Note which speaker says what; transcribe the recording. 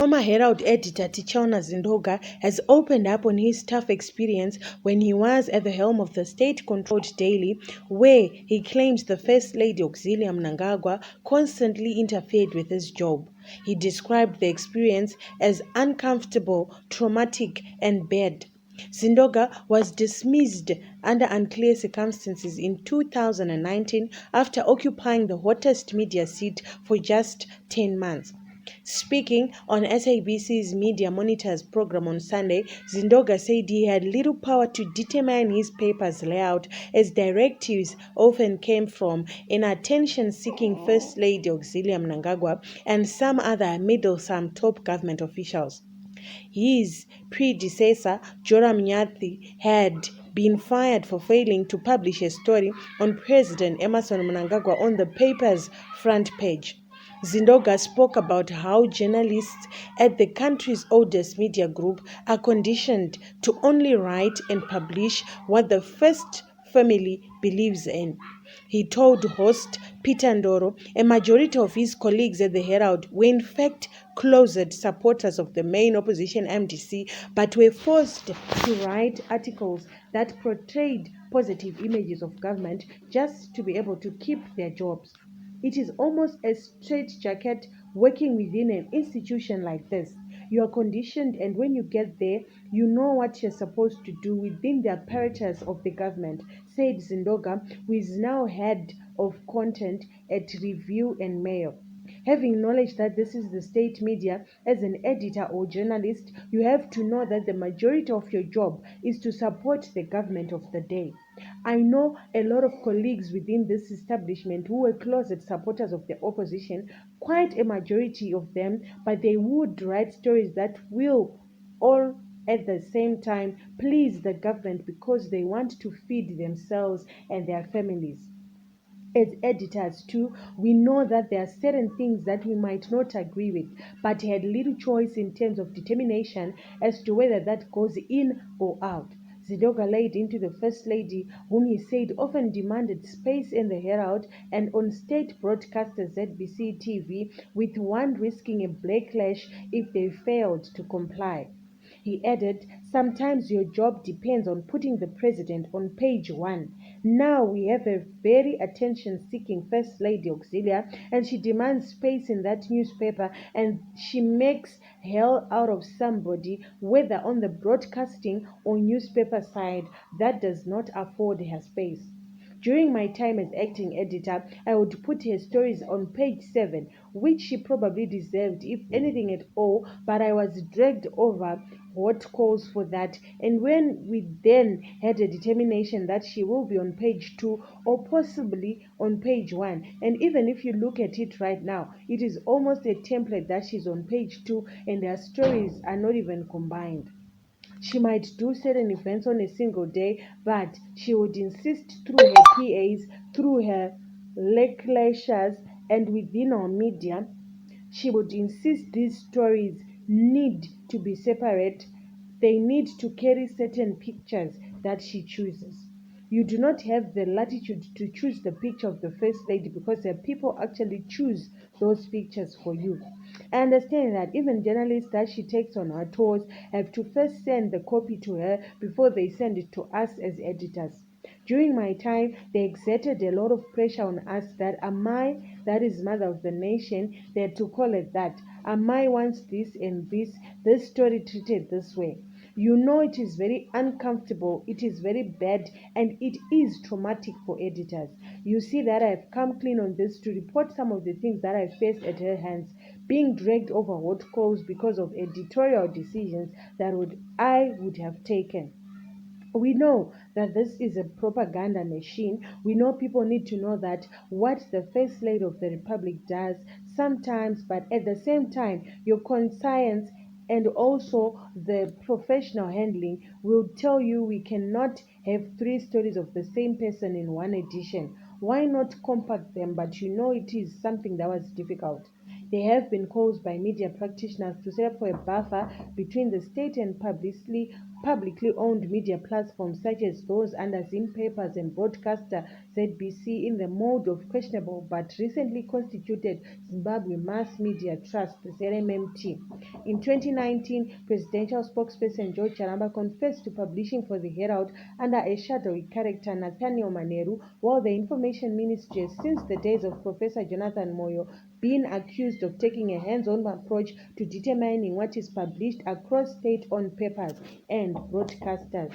Speaker 1: Former Herald editor Tichaona Zindoga has opened up on his tough experience when he was at the helm of the state-controlled daily, where he claims the First Lady Auxilia Mnangagwa constantly interfered with his job. He described the experience as uncomfortable, traumatic, and bad. Zindoga was dismissed under unclear circumstances in 2019 after occupying the hottest media seat for just 10 months. Speaking on SABC's Media Monitors program on Sunday, Zindoga said he had little power to determine his paper's layout as directives often came from an attention-seeking First Lady Auxilia Mnangagwa and some other middle-some top government officials. His predecessor, Joram Nyathi, had been fired for failing to publish a story on President Emerson Mnangagwa on the paper's front page. Zindoga spoke about how journalists at the country's oldest media group are conditioned to only write and publish what the first family believes in. He told host Peter Ndoro a majority of his colleagues at the Herald were in fact closet supporters of the main opposition MDC, but were forced to write articles that portrayed positive images of government just to be able to keep their jobs. It is almost a straitjacket working within an institution like this. You are conditioned, and when you get there, you know what you're supposed to do within the apparatus of the government, said Zindoga, who is now head of content at Review and Mail. Having knowledge that this is the state media, as an editor or journalist, you have to know that the majority of your job is to support the government of the day. I know a lot of colleagues within this establishment who were closet supporters of the opposition, quite a majority of them, but they would write stories that will all at the same time please the government because they want to feed themselves and their families. As editors too, we know that there are certain things that we might not agree with, but had little choice in terms of determination as to whether that goes in or out. Zidoga laid into the First Lady, whom he said often demanded space in the Herald and on state broadcaster ZBC TV, with one risking a backlash if they failed to comply. He added, sometimes your job depends on putting the president on page one. Now we have a very attention-seeking First Lady Auxilia, and she demands space in that newspaper, and she makes hell out of somebody, whether on the broadcasting or newspaper side, that does not afford her space. During my time as acting editor, I would put her stories on page 7, which she probably deserved, if anything at all, but I was dragged over what calls for that. And when we then had a determination that she will be on page 2 or possibly on page 1, and even if you look at it right now, it is almost a template that she's on page 2 and her stories are not even combined. She might do certain events on a single day, but she would insist through her PAs, through her lectures, and within our media, she would insist these stories need to be separate. They need to carry certain pictures that she chooses. You do not have the latitude to choose the picture of the First Lady because the people actually choose those pictures for you. I understand that even journalists that she takes on her tours have to first send the copy to her before they send it to us as editors. During my time, they exerted a lot of pressure on us that Amai, that is mother of the nation, they had to call it that. Amai wants this and this story treated this way. You know it is very uncomfortable, it is very bad, and it is traumatic for editors. You see that I've come clean on this to report some of the things that I faced at her hands, being dragged over hot coals because of editorial decisions that I would have taken. We know that this is a propaganda machine. We know people need to know that what the First Lady of the Republic does sometimes, but at the same time, your conscience and also the professional handling will tell you we cannot have three stories of the same person in one edition. Why not compact them? But you know it is something that was difficult. There have been calls by media practitioners to set up for a buffer between the state and publicly publicly owned media platforms such as those under Zim Papers and broadcaster ZBC in the mode of questionable but recently constituted Zimbabwe Mass Media Trust, ZMMT. In 2019, presidential spokesperson George Charamba confessed to publishing for the Herald under a shadowy character, Nathaniel Maneru, while the Information Ministry has since the days of Professor Jonathan Moyo been accused of taking a hands-on approach to determining what is published across state-owned papers and broadcasters.